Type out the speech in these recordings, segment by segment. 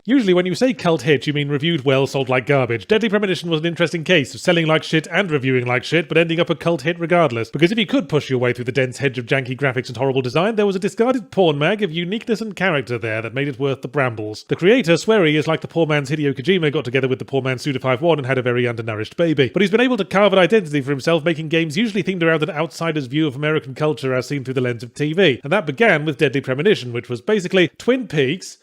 Usually when you say cult hit, you mean reviewed well, sold like garbage. Deadly Premonition was an interesting case of selling like shit and reviewing like shit, but ending up a cult hit regardless. Because if you could push your way through the dense hedge of janky graphics and horrible design, there was a discarded porn mag of uniqueness and character there that made it worth the brambles. The creator, Swery, is like the poor man's Hideo Kojima got together with the poor man's Suda51 and had a very undernourished baby. But he's been able to carve an identity for himself, making games usually themed around an outsider's view of American culture as seen through the lens of TV. And that began with Deadly Premonition, which was basically Twin Peaks.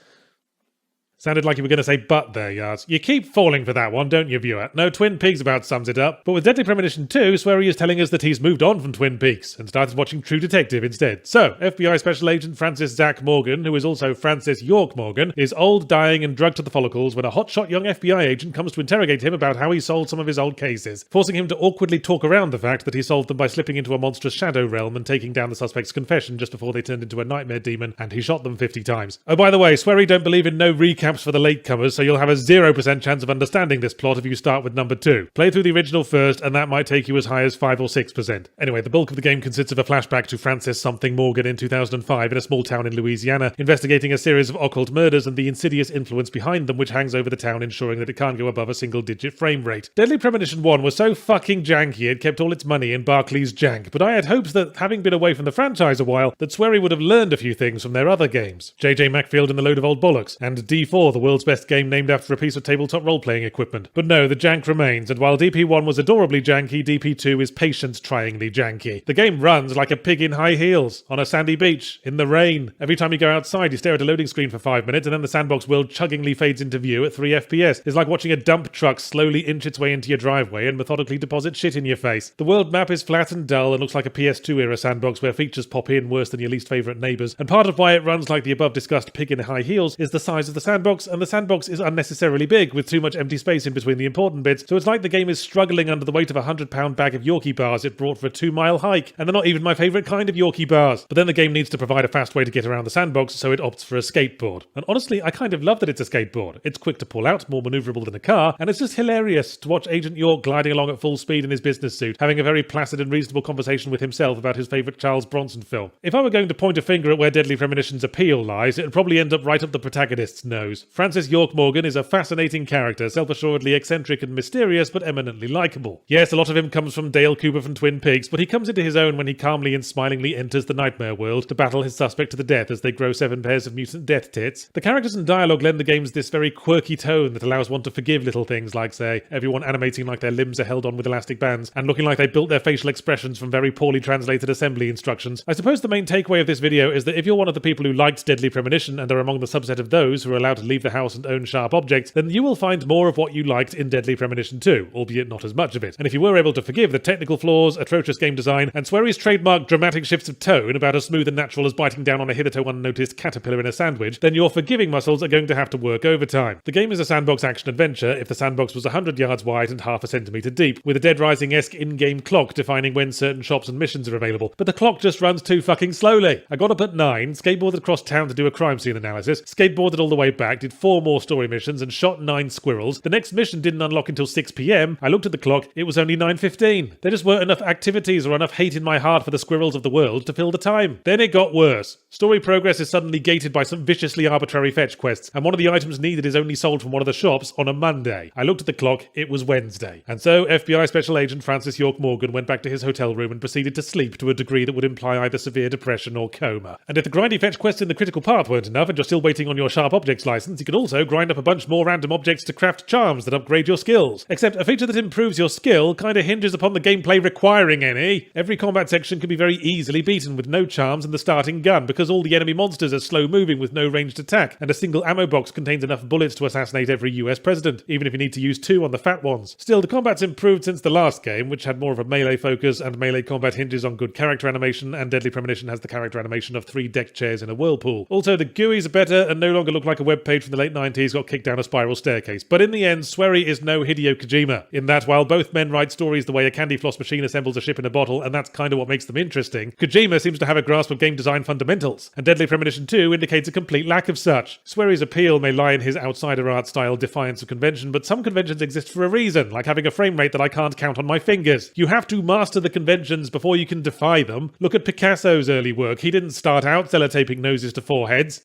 Sounded like you were going to say but there, Yars. You keep falling for that one, don't you, viewer? No, Twin Peaks about sums it up. But with Deadly Premonition 2, Swery is telling us that he's moved on from Twin Peaks and started watching True Detective instead. So, FBI Special Agent Francis Zach Morgan, who is also Francis York Morgan, is old, dying, and drugged to the follicles when a hotshot young FBI agent comes to interrogate him about how he solved some of his old cases, forcing him to awkwardly talk around the fact that he solved them by slipping into a monstrous shadow realm and taking down the suspect's confession just before they turned into a nightmare demon and he shot them 50 times. Oh, by the way, Swery don't believe in no recaps for the latecomers, so you'll have a 0% chance of understanding this plot if you start with number 2. Play through the original first, and that might take you as high as 5 or 6%. Anyway, the bulk of the game consists of a flashback to Francis something Morgan in 2005 in a small town in Louisiana, investigating a series of occult murders and the insidious influence behind them which hangs over the town, ensuring that it can't go above a single-digit frame rate. Deadly Premonition 1 was so fucking janky it kept all its money in Barclay's jank, but I had hopes that, having been away from the franchise a while, that Swery would have learned a few things from their other games. JJ Macfield and the Load of Old Bollocks, and D4, the world's best game named after a piece of tabletop role-playing equipment. But no, the jank remains, and while DP1 was adorably janky, DP2 is patience-tryingly janky. The game runs like a pig in high heels, on a sandy beach, in the rain. Every time you go outside, you stare at a loading screen for 5 minutes, and then the sandbox world chuggingly fades into view at 3 FPS. It's like watching a dump truck slowly inch its way into your driveway and methodically deposit shit in your face. The world map is flat and dull and looks like a PS2-era sandbox where features pop in worse than your least favourite neighbours, and part of why it runs like the above-discussed pig in high heels is the size of the sandbox, and the sandbox is unnecessarily big, with too much empty space in between the important bits, so it's like the game is struggling under the weight of a 100-pound bag of Yorkie bars it brought for a 2-mile hike, and they're not even my favourite kind of Yorkie bars. But then the game needs to provide a fast way to get around the sandbox, so it opts for a skateboard. And honestly, I kind of love that it's a skateboard. It's quick to pull out, more manoeuvrable than a car, and it's just hilarious to watch Agent York gliding along at full speed in his business suit, having a very placid and reasonable conversation with himself about his favourite Charles Bronson film. If I were going to point a finger at where Deadly Premonition's appeal lies, it would probably end up right up the protagonist's nose. Francis York Morgan is a fascinating character, self-assuredly eccentric and mysterious, but eminently likeable. Yes, a lot of him comes from Dale Cooper from Twin Peaks, but he comes into his own when he calmly and smilingly enters the nightmare world to battle his suspect to the death as they grow 7 pairs of mutant death tits. The characters and dialogue lend the games this very quirky tone that allows one to forgive little things like, say, everyone animating like their limbs are held on with elastic bands and looking like they built their facial expressions from very poorly translated assembly instructions. I suppose the main takeaway of this video is that if you're one of the people who liked Deadly Premonition and are among the subset of those who are allowed to leave the house and own sharp objects, then you will find more of what you liked in Deadly Premonition 2, albeit not as much of it. And if you were able to forgive the technical flaws, atrocious game design, and Swery's trademark dramatic shifts of tone about as smooth and natural as biting down on a hitherto unnoticed caterpillar in a sandwich, then your forgiving muscles are going to have to work overtime. The game is a sandbox action-adventure if the sandbox was 100 yards wide and half a centimetre deep, with a Dead Rising-esque in-game clock defining when certain shops and missions are available. But the clock just runs too fucking slowly. I got up at 9, skateboarded across town to do a crime scene analysis, skateboarded all the way back, did 4 more story missions, and shot 9 squirrels. The next mission didn't unlock until 6 PM. I looked at the clock, it was only 9:15. There just weren't enough activities or enough hate in my heart for the squirrels of the world to fill the time. Then it got worse. Story progress is suddenly gated by some viciously arbitrary fetch quests, and one of the items needed is only sold from one of the shops on a Monday. I looked at the clock, it was Wednesday. And so FBI Special Agent Francis York Morgan went back to his hotel room and proceeded to sleep to a degree that would imply either severe depression or coma. And if the grindy fetch quests in the critical path weren't enough and you're still waiting on your sharp objects license, you can also grind up a bunch more random objects to craft charms that upgrade your skills. Except a feature that improves your skill kinda hinges upon the gameplay requiring any. Every combat section can be very easily beaten with no charms and the starting gun because all the enemy monsters are slow moving with no ranged attack, and a single ammo box contains enough bullets to assassinate every US president, even if you need to use 2 on the fat ones. Still, the combat's improved since the last game, which had more of a melee focus, and melee combat hinges on good character animation, and Deadly Premonition has the character animation of 3 deck chairs in a whirlpool. Also, the GUIs are better and no longer look like a web page from the late 90s got kicked down a spiral staircase. But in the end, Swery is no Hideo Kojima, in that while both men write stories the way a candy floss machine assembles a ship in a bottle, and that's kind of what makes them interesting, Kojima seems to have a grasp of game design fundamentals, and Deadly Premonition 2 indicates a complete lack of such. Swery's appeal may lie in his outsider art style defiance of convention, but some conventions exist for a reason, like having a frame rate that I can't count on my fingers. You have to master the conventions before you can defy them. Look at Picasso's early work. He didn't start out sellotaping noses to foreheads.